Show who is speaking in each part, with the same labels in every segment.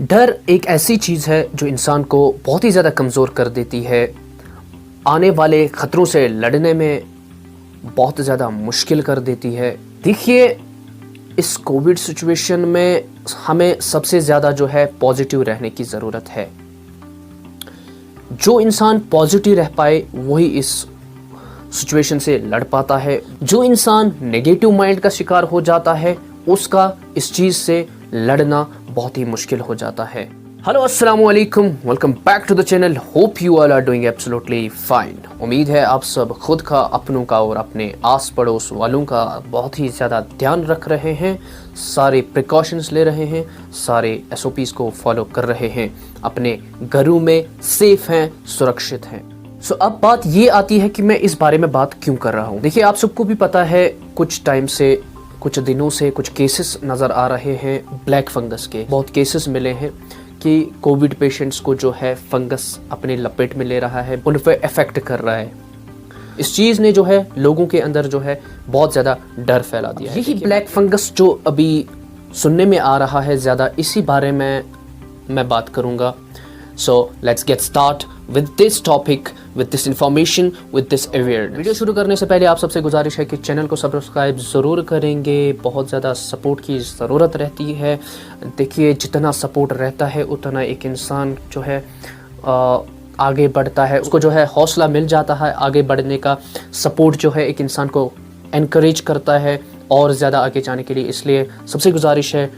Speaker 1: डर एक ऐसी चीज़ है जो इंसान को बहुत ही ज़्यादा कमज़ोर कर देती है। आने वाले ख़तरों से लड़ने में बहुत ज़्यादा मुश्किल कर देती है। देखिए, इस कोविड सिचुएशन में हमें सबसे ज़्यादा जो है पॉजिटिव रहने की ज़रूरत है। जो इंसान पॉजिटिव रह पाए वही इस सिचुएशन से लड़ पाता है। जो इंसान नेगेटिव माइंड का शिकार हो जाता है उसका इस चीज़ से लड़ना बहुत ही मुश्किल हो जाता है। हेलो, अस्सलाम वालेकुम, welcome back to the channel. Hope you all are doing absolutely fine. उम्मीद है आप सब खुद का, अपनों का और अपने आस पड़ोस वालों का बहुत ही ज़्यादा ध्यान रख रहे हैं, सारे प्रिकॉशंस ले रहे हैं, सारे SOPs को फॉलो कर रहे हैं, अपने घरों में सेफ हैं, सुरक्षित हैं। सो अब बात ये आती है कि मैं इस बारे में बात क्यों कर रहा हूँ। देखिए, आप सबको भी पता है कुछ टाइम से, कुछ दिनों से कुछ केसेस नज़र आ रहे हैं ब्लैक फंगस के। बहुत केसेस मिले हैं कि कोविड पेशेंट्स को जो है फंगस अपने लपेट में ले रहा है, उन पर इफेक्ट कर रहा है। इस चीज़ ने जो है लोगों के अंदर जो है बहुत ज़्यादा डर फैला दिया है। यही ब्लैक फंगस जो अभी सुनने में आ रहा है ज़्यादा, इसी बारे में मैं बात करूँगा। So let's get start with this topic, with this information, with this awareness. Video शुरू करने से पहले आप सबसे गुजारिश है कि चैनल को सब्सक्राइब ज़रूर करेंगे। बहुत ज़्यादा सपोर्ट की ज़रूरत रहती है। देखिए, जितना सपोर्ट रहता है उतना एक इंसान जो है आगे बढ़ता है, उसको जो है हौसला मिल जाता है आगे बढ़ने का। सपोर्ट जो है एक इंसान को एनकरेज करता है और ज़्यादा आगे जाने के लिए। इसलिए सबसे गुजारिश है,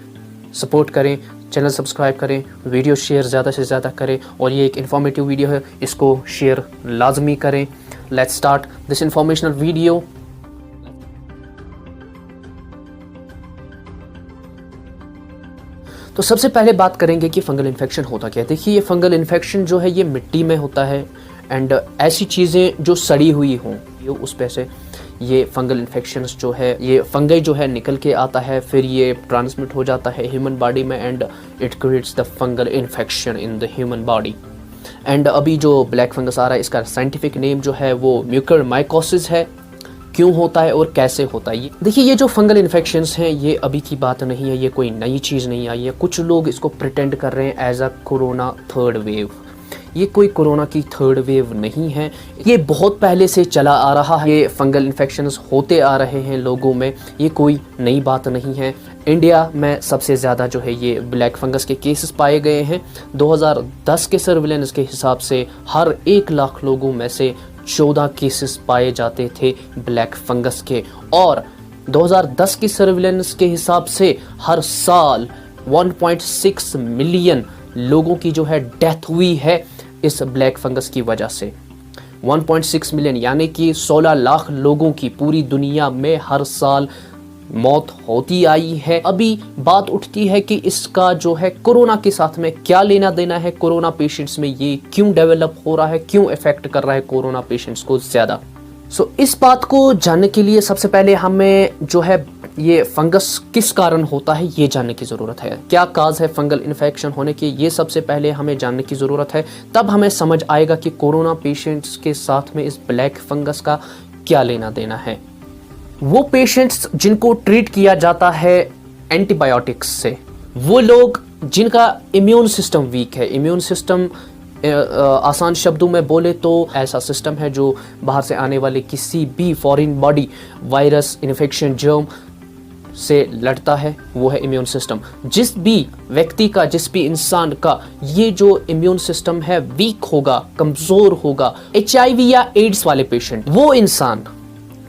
Speaker 1: सपोर्ट करें, चैनल सब्सक्राइब करें, वीडियो शेयर ज़्यादा से ज़्यादा करें। और ये एक इन्फॉर्मेटिव वीडियो है, इसको शेयर लाजमी करें। Let's start this informational video. तो सबसे पहले बात करेंगे कि फंगल इन्फेक्शन होता क्या है। देखिए, ये फंगल इन्फेक्शन जो है ये मिट्टी में होता है एंड ऐसी चीज़ें जो सड़ी हुई हों उस पे से ये फंगल इन्फेक्शंस जो है, ये फंगई जो है निकल के आता है, फिर ये ट्रांसमिट हो जाता है ह्यूमन बॉडी में and it creates the fungal infection in the human body. And अभी जो ब्लैक फंगस आ रहा है इसका साइंटिफिक नेम जो है वो म्यूकरमाइकोसिस है। क्यों होता है और कैसे होता है ये? देखिए, ये जो फंगल इन्फेक्शंस हैं ये अभी की बात नहीं है, ये कोई नई चीज़ नहीं आई है। कुछ लोग इसको प्रिटेंड कर रहे हैं as a corona third wave. ये कोई कोरोना की थर्ड वेव नहीं है, ये बहुत पहले से चला आ रहा है। ये फंगल इन्फेक्शंस होते आ रहे हैं लोगों में, ये कोई नई बात नहीं है। इंडिया में सबसे ज़्यादा जो है ये ब्लैक फंगस के केसेस पाए गए हैं। 2010 के सर्विलेंस के हिसाब से हर 1 लाख लोगों में से 14 केसेस पाए जाते थे ब्लैक फंगस के। और 2010 की सर्विलेंस के हिसाब से हर साल 1.6 मिलियन लोगों की जो है डेथ हुई है इस ब्लैक फंगस की वजह से। 1.6 मिलियन यानी कि 16 लाख लोगों की पूरी दुनिया में हर साल मौत होती आई है। अभी बात उठती है कि इसका जो है कोरोना के साथ में क्या लेना देना है, कोरोना पेशेंट्स में ये क्यों डेवलप हो रहा है, क्यों इफेक्ट कर रहा है कोरोना पेशेंट्स को ज़्यादा। सो इस बात को जानने के लिए सबसे पहले हमें जो है ये फंगस किस कारण होता है ये जानने की ज़रूरत है। क्या काज है फंगल इन्फेक्शन होने की, ये सबसे पहले हमें जानने की ज़रूरत है। तब हमें समझ आएगा कि कोरोना पेशेंट्स के साथ में इस ब्लैक फंगस का क्या लेना देना है। वो पेशेंट्स जिनको ट्रीट किया जाता है एंटीबायोटिक्स से, वो लोग जिनका इम्यून सिस्टम वीक है। इम्यून सिस्टम आसान शब्दों में बोले तो ऐसा सिस्टम है जो बाहर से आने वाले किसी भी foreign body, virus, infection, germ से लड़ता है, वो है इम्यून सिस्टम। जिस भी व्यक्ति का, जिस भी इंसान का ये जो इम्यून सिस्टम है वीक होगा, कमज़ोर होगा, HIV या एड्स वाले पेशेंट, वो इंसान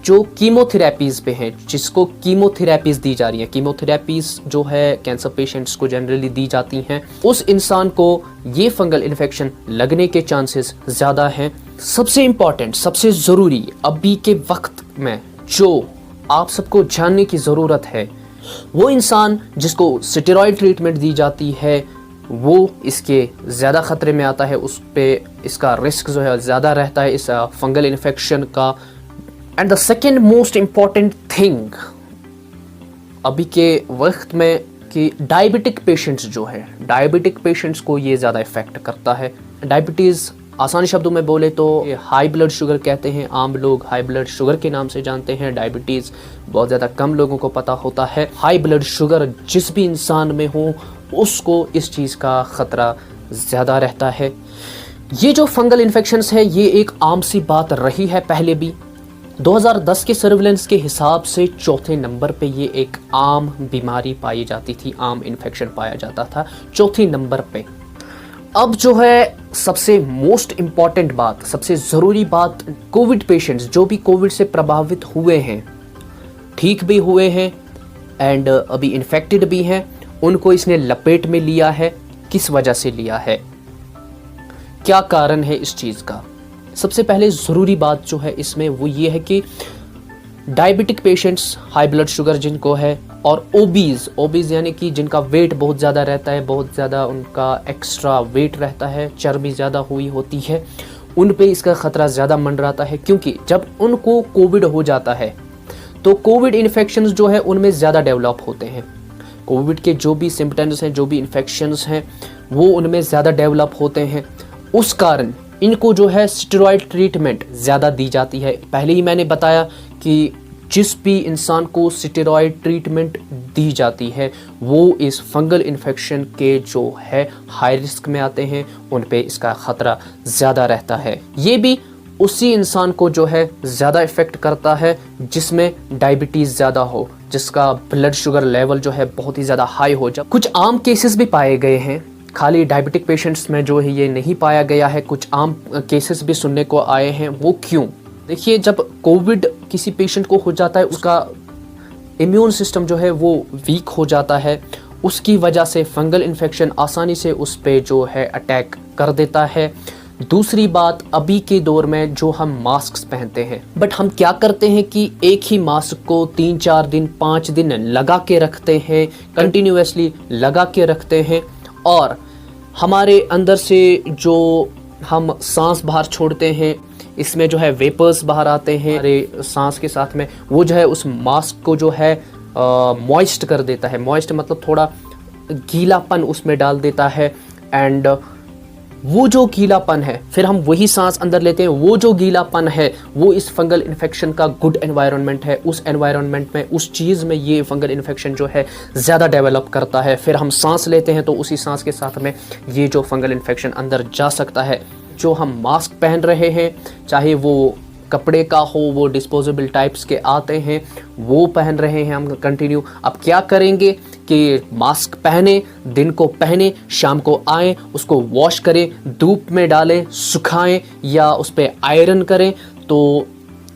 Speaker 1: जो कीमोथेरेपीज़ पे हैं, जिसको कीमोथेरेपीज़ दी जा रही हैं, कीमोथेरेपीज़ जो है कैंसर पेशेंट्स को जनरली दी जाती हैं, उस इंसान को ये फंगल इन्फेक्शन लगने के चांसेस ज़्यादा हैं। सबसे इम्पॉर्टेंट, सबसे ज़रूरी अभी के वक्त में जो आप सबको जानने की ज़रूरत है, वो इंसान जिसको स्टेरॉयड ट्रीटमेंट दी जाती है वो इसके ज़्यादा ख़तरे में आता है, उस पर इसका रिस्क जो है ज़्यादा रहता है इस फंगल इन्फेक्शन का। And the second most important thing अभी के वक्त में कि डायबिटिक पेशेंट्स जो है, डायबिटिक पेशेंट्स को ये ज़्यादा इफ़ेक्ट करता है। डायबिटीज़ आसान शब्दों में बोले तो हाई ब्लड शुगर कहते हैं, आम लोग हाई ब्लड शुगर के नाम से जानते हैं। डायबिटीज़ बहुत ज़्यादा कम लोगों को पता होता है। हाई ब्लड शुगर जिस भी इंसान में हो उसको इस चीज़ का ख़तरा ज़्यादा रहता है। ये जो फंगल इन्फेक्शंस है ये एक आम सी बात रही है पहले भी। 2010 के सर्विलेंस के हिसाब से चौथे नंबर पे ये एक आम बीमारी पाई जाती थी, आम इन्फेक्शन पाया जाता था चौथे नंबर पे। अब जो है सबसे मोस्ट इम्पॉर्टेंट बात, सबसे ज़रूरी बात, कोविड पेशेंट्स जो भी कोविड से प्रभावित हुए हैं, ठीक भी हुए हैं एंड अभी इन्फेक्टेड भी हैं, उनको इसने लपेट में लिया है। किस वजह से लिया है, क्या कारण है इस चीज़ का? सबसे पहले ज़रूरी बात जो है इसमें वो ये है कि diabetic patients, high blood sugar जिनको है, और ओबीज यानी कि जिनका वेट बहुत ज़्यादा रहता है, बहुत ज़्यादा उनका एक्स्ट्रा वेट रहता है, चर्बी ज़्यादा हुई होती है, उन पे इसका ख़तरा ज़्यादा मंडराता है। क्योंकि जब उनको कोविड हो जाता है तो कोविड इन्फेक्शंस जो है उनमें ज़्यादा डेवलप होते हैं। कोविड के जो भी सिम्टम्स हैं, जो भी इन्फेक्शंस हैं, वो उनमें ज़्यादा डेवलप होते हैं। उस कारण इनको जो है स्टेरॉयड ट्रीटमेंट ज़्यादा दी जाती है। पहले ही मैंने बताया कि जिस भी इंसान को स्टेरॉयड ट्रीटमेंट दी जाती है वो इस फंगल इन्फेक्शन के जो है हाई रिस्क में आते हैं, उन पे इसका ख़तरा ज़्यादा रहता है। ये भी उसी इंसान को जो है ज़्यादा इफ़ेक्ट करता है जिसमें डायबिटीज़ ज़्यादा हो, जिसका ब्लड शुगर लेवल जो है बहुत ही ज़्यादा हाई हो जाए। कुछ आम केसेस भी पाए गए हैं, खाली डायबिटिक पेशेंट्स में जो है ये नहीं पाया गया है, कुछ आम केसेस भी सुनने को आए हैं। वो क्यों? देखिए, जब कोविड किसी पेशेंट को हो जाता है उसका इम्यून सिस्टम जो है वो वीक हो जाता है, उसकी वजह से फंगल इन्फेक्शन आसानी से उस पे जो है अटैक कर देता है। दूसरी बात, अभी के दौर में जो हम मास्क पहनते हैं, बट हम क्या करते हैं कि एक ही मास्क को 3-4 दिन 5 दिन लगा के रखते हैं, कंटिन्यूसली लगा के रखते हैं, और हमारे अंदर से जो हम सांस बाहर छोड़ते हैं इसमें जो है वेपर्स बाहर आते हैं हमारे सांस के साथ में, वो जो है उस मास्क को जो है मॉइस्ट कर देता है। मॉइस्ट मतलब थोड़ा गीलापन उसमें डाल देता है, एंड वो जो गीलापन है फिर हम वही सांस अंदर लेते हैं। वो जो गीलापन है वो इस फंगल इन्फेक्शन का गुड एनवायरनमेंट है। उस एनवायरनमेंट में, उस चीज़ में ये फंगल इन्फेक्शन जो है ज़्यादा डेवलप करता है। फिर हम सांस लेते हैं तो उसी सांस के साथ में ये जो फंगल इन्फेक्शन अंदर जा सकता है। जो हम मास्क पहन रहे हैं, चाहे वो कपड़े का हो, वो डिस्पोजेबल टाइप्स के आते हैं, वो पहन रहे हैं हम कंटिन्यू। अब क्या करेंगे कि मास्क पहने, दिन को पहने, शाम को आएँ, उसको वॉश करें, धूप में डालें, सुखाएं या उस पर आयरन करें, तो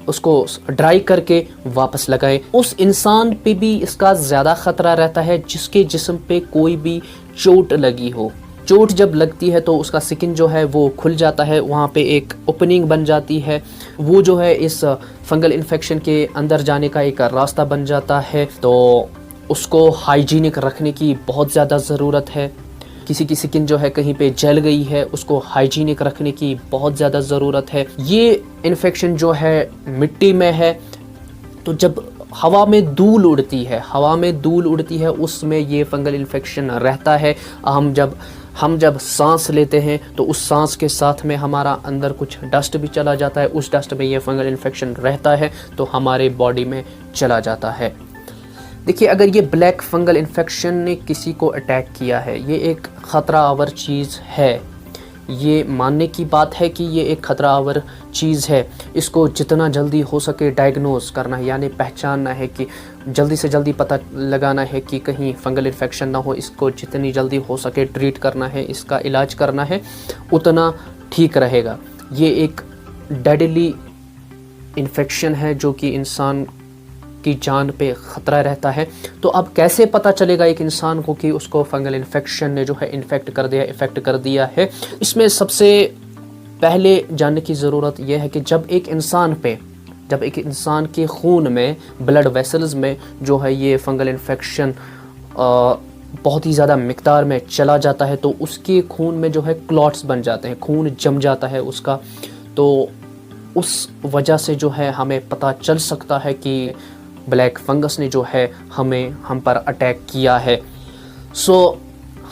Speaker 1: उसको ड्राई करके वापस लगाएं। उस इंसान पे भी इसका ज़्यादा ख़तरा रहता है जिसके जिस्म पे कोई भी चोट लगी हो। चोट जब लगती है तो उसका स्किन जो है वो खुल जाता है, वहाँ पे एक ओपनिंग बन जाती है, वो जो है इस फंगल इन्फेक्शन के अंदर जाने का एक रास्ता बन जाता है। तो उसको हाइजीनिक रखने की बहुत ज़्यादा ज़रूरत है। किसी की स्किन जो है कहीं पे जल गई है, उसको हाइजीनिक रखने की बहुत ज़्यादा ज़रूरत है। ये इन्फेक्शन जो है मिट्टी में है, तो जब हवा में धूल उड़ती है उसमें ये फंगल इन्फेक्शन रहता है। हम जब सांस लेते हैं तो उस सांस के साथ में हमारा अंदर कुछ डस्ट भी चला जाता है, उस डस्ट में ये फंगल इन्फेक्शन रहता है तो हमारे बॉडी में चला जाता है। देखिए, अगर ये ब्लैक फंगल इन्फेक्शन ने किसी को अटैक किया है, ये एक ख़तरा आवर चीज़ है, ये मानने की बात है कि ये एक ख़तरा आवर चीज़ है। इसको जितना जल्दी हो सके डायग्नोज करना है, यानी पहचानना है कि जल्दी से जल्दी पता लगाना है कि कहीं फंगल इन्फेक्शन ना हो। इसको जितनी जल्दी हो सके ट्रीट करना है, इसका इलाज करना है, उतना ठीक रहेगा। ये एक डेडली इन्फेक्शन है जो कि इंसान की जान पे ख़तरा रहता है। तो अब कैसे पता चलेगा एक इंसान को कि उसको फंगल इन्फेक्शन ने जो है इफ़ेक्ट कर दिया है? इसमें सबसे पहले जानने की ज़रूरत यह है कि जब एक इंसान के खून में, ब्लड वेसल्स में जो है ये फंगल इन्फेक्शन बहुत ही ज़्यादा मिक़दार में चला जाता है तो उसके खून में जो है क्लॉट्स बन जाते हैं, खून जम जाता है उसका। तो उस वजह से जो है हमें पता चल सकता है कि ब्लैक फंगस ने जो है हम पर अटैक किया है।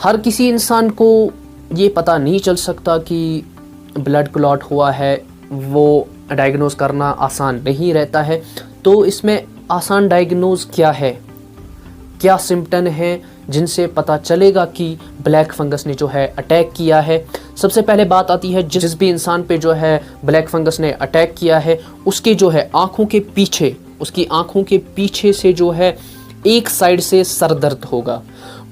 Speaker 1: हर किसी इंसान को ये पता नहीं चल सकता कि ब्लड क्लॉट हुआ है, वो डायग्नोज करना आसान नहीं रहता है। तो इसमें आसान डायग्नोज क्या है, क्या सिम्टम है, जिनसे पता चलेगा कि ब्लैक फंगस ने जो है अटैक किया है। सबसे पहले बात आती है, जिस भी इंसान पे जो है ब्लैक फंगस ने अटैक किया है उसके जो है आँखों के पीछे, उसकी आँखों के पीछे से जो है एक साइड से सर दर्द होगा,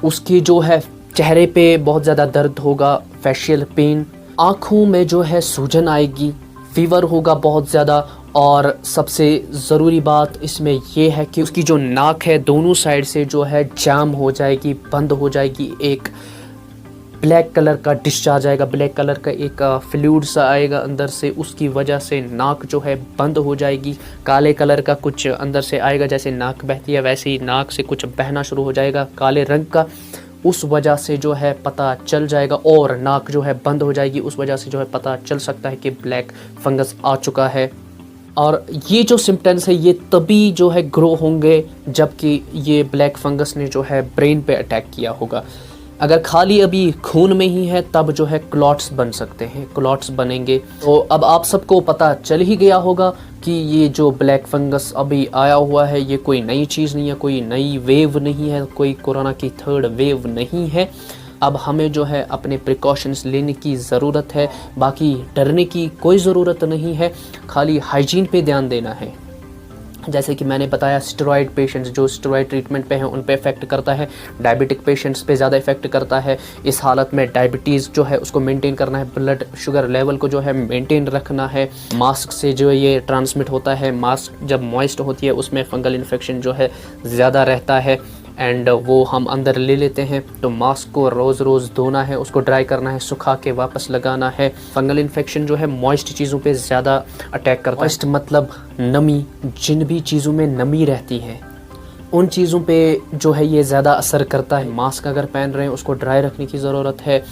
Speaker 1: उसकी जो है चेहरे पे बहुत ज़्यादा दर्द होगा, फेशियल पेन, आँखों में जो है सूजन आएगी, फीवर होगा बहुत ज़्यादा, और सबसे ज़रूरी बात इसमें यह है कि उसकी जो नाक है दोनों साइड से जो है जाम हो जाएगी, बंद हो जाएगी, एक ब्लैक कलर का डिस्चार्ज आएगा, ब्लैक कलर का एक फ्लूइड सा आएगा अंदर से, उसकी वजह से नाक जो है बंद हो जाएगी। काले कलर का कुछ अंदर से आएगा, जैसे नाक बहती है वैसे ही नाक से कुछ बहना शुरू हो जाएगा काले रंग का, उस वजह से जो है पता चल जाएगा, और नाक जो है बंद हो जाएगी, उस वजह से जो है पता चल सकता है कि ब्लैक फंगस आ चुका है। और ये जो सिम्टम्स है ये तभी जो है ग्रो होंगे जबकि ये ब्लैक फंगस ने जो है ब्रेन पे अटैक किया होगा। अगर खाली अभी खून में ही है तब जो है क्लॉट्स बन सकते हैं, क्लॉट्स बनेंगे। तो अब आप सबको पता चल ही गया होगा कि ये जो ब्लैक फंगस अभी आया हुआ है ये कोई नई चीज़ नहीं है, कोई नई वेव नहीं है, कोई कोरोना की थर्ड वेव नहीं है। अब हमें जो है अपने प्रिकॉशंस लेने की ज़रूरत है, बाकी डरने की कोई ज़रूरत नहीं है, खाली हाइजीन पे ध्यान देना है। जैसे कि मैंने बताया, स्टेरॉयड पेशेंट्स जो स्टेरॉयड ट्रीटमेंट पे हैं उन पे इफ़ेक्ट करता है, डायबिटिक पेशेंट्स पे ज़्यादा इफ़ेक्ट करता है। इस हालत में डायबिटीज़ जो है उसको मेंटेन करना है, ब्लड शुगर लेवल को जो है मेंटेन रखना है। मास्क से जो ये ट्रांसमिट होता है, मास्क जब मॉइस्ट होती है उसमें फंगल इन्फेक्शन जो है ज़्यादा रहता है एंड वो हम अंदर ले लेते हैं, तो मास्क को रोज़ रोज़ धोना है, उसको ड्राई करना है, सुखा के वापस लगाना है। फंगल इन्फेक्शन जो है मॉइस्ट चीज़ों पे ज़्यादा अटैक करता है। मॉइस्ट मतलब नमी, जिन भी चीज़ों में नमी रहती है उन चीज़ों पे जो है ये ज़्यादा असर करता है। मास्क अगर पहन रहे हैं उसको ड्राई रखने की ज़रूरत है,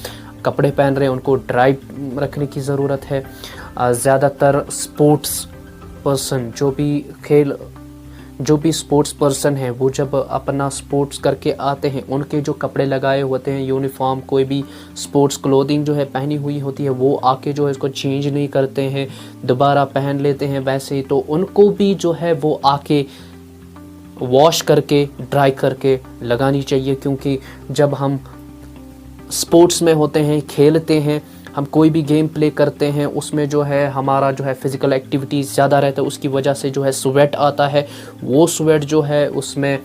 Speaker 1: कपड़े पहन रहे हैं उनको ड्राई रखने की ज़रूरत है। ज़्यादातर स्पोर्ट्स पर्सन जो भी स्पोर्ट्स पर्सन है वो जब अपना स्पोर्ट्स करके आते हैं उनके जो कपड़े लगाए होते हैं, यूनिफॉर्म कोई भी स्पोर्ट्स क्लोथिंग जो है पहनी हुई होती है, वो आके जो है इसको चेंज नहीं करते हैं, दोबारा पहन लेते हैं वैसे ही। तो उनको भी जो है वो आके वॉश करके ड्राई करके लगानी चाहिए, क्योंकि जब हम स्पोर्ट्स में होते हैं, खेलते हैं, हम कोई भी गेम प्ले करते हैं उसमें जो है हमारा जो है फिज़िकल एक्टिविटी ज़्यादा रहता है, उसकी वजह से जो है स्वेट आता है, वो स्वेट जो है उसमें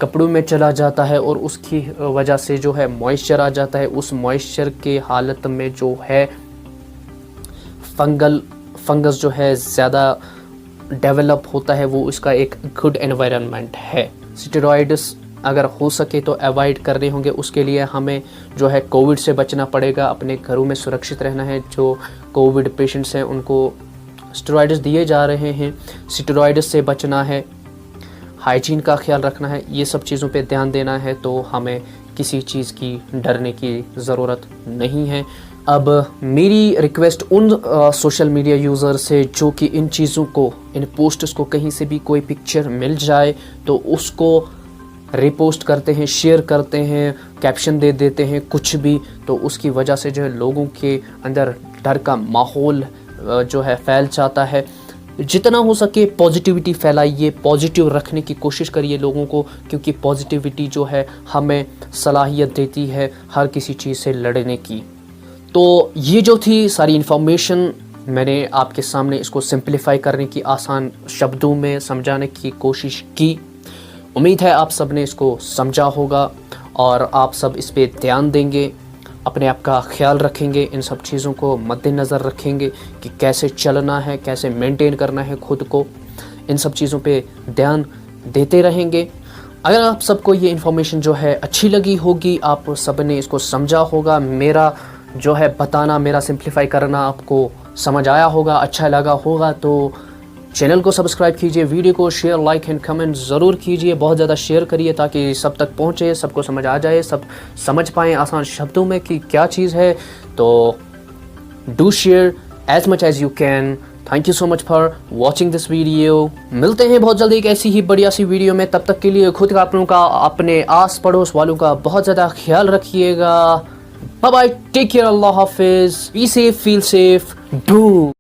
Speaker 1: कपड़ों में चला जाता है और उसकी वजह से जो है मॉइस्चर आ जाता है। उस मॉइस्चर के हालत में जो है फंगस जो है ज़्यादा डेवलप होता है, वो उसका एक गुड एनवायरनमेंट है। स्टेरॉइड्स अगर हो सके तो अवॉइड करने होंगे, उसके लिए हमें जो है कोविड से बचना पड़ेगा, अपने घरों में सुरक्षित रहना है। जो कोविड पेशेंट्स हैं उनको स्टेरॉइड्स दिए जा रहे हैं, स्टेरॉइड्स से बचना है, हाइजीन का ख्याल रखना है, ये सब चीज़ों पे ध्यान देना है, तो हमें किसी चीज़ की डरने की ज़रूरत नहीं है। अब मेरी रिक्वेस्ट उन सोशल मीडिया यूज़र से जो कि इन चीज़ों को, इन पोस्ट्स को कहीं से भी कोई पिक्चर मिल जाए तो उसको रिपोस्ट करते हैं, शेयर करते हैं, कैप्शन दे देते हैं कुछ भी, तो उसकी वजह से जो है लोगों के अंदर डर का माहौल जो है फैल जाता है। जितना हो सके पॉजिटिविटी फैलाइए, पॉजिटिव रखने की कोशिश करिए लोगों को, क्योंकि पॉजिटिविटी जो है हमें सलाहियत देती है हर किसी चीज़ से लड़ने की। तो ये जो थी सारी इन्फॉर्मेशन, मैंने आपके सामने इसको सिंप्लीफाई करने की, आसान शब्दों में समझाने की कोशिश की। उम्मीद है आप सब ने इसको समझा होगा और आप सब इस पे ध्यान देंगे, अपने आप का ख्याल रखेंगे, इन सब चीज़ों को मद्देनज़र रखेंगे कि कैसे चलना है, कैसे मेंटेन करना है खुद को, इन सब चीज़ों पे ध्यान देते रहेंगे। अगर आप सबको ये इन्फॉर्मेशन जो है अच्छी लगी होगी, आप सब ने इसको समझा होगा, मेरा जो है बताना, मेरा सिंप्लीफाई करना आपको समझ आया होगा, अच्छा लगा होगा, तो चैनल को सब्सक्राइब कीजिए, वीडियो को शेयर, लाइक एंड कमेंट ज़रूर कीजिए, बहुत ज़्यादा शेयर करिए ताकि सब तक पहुँचे, सबको समझ आ जाए, सब समझ पाएँ आसान शब्दों में कि क्या चीज़ है। तो do share as much as you can. Thank you so much for watching this video. मिलते हैं बहुत जल्दी एक ऐसी ही बढ़िया सी वीडियो में, तब तक के लिए खुद का, अपनों का, अपने आस पड़ोस वालों का बहुत ज़्यादा ख्याल रखिएगा। बाय बाय, टेक केयर, अल्लाह हाफिज़, be safe, feel safe, do.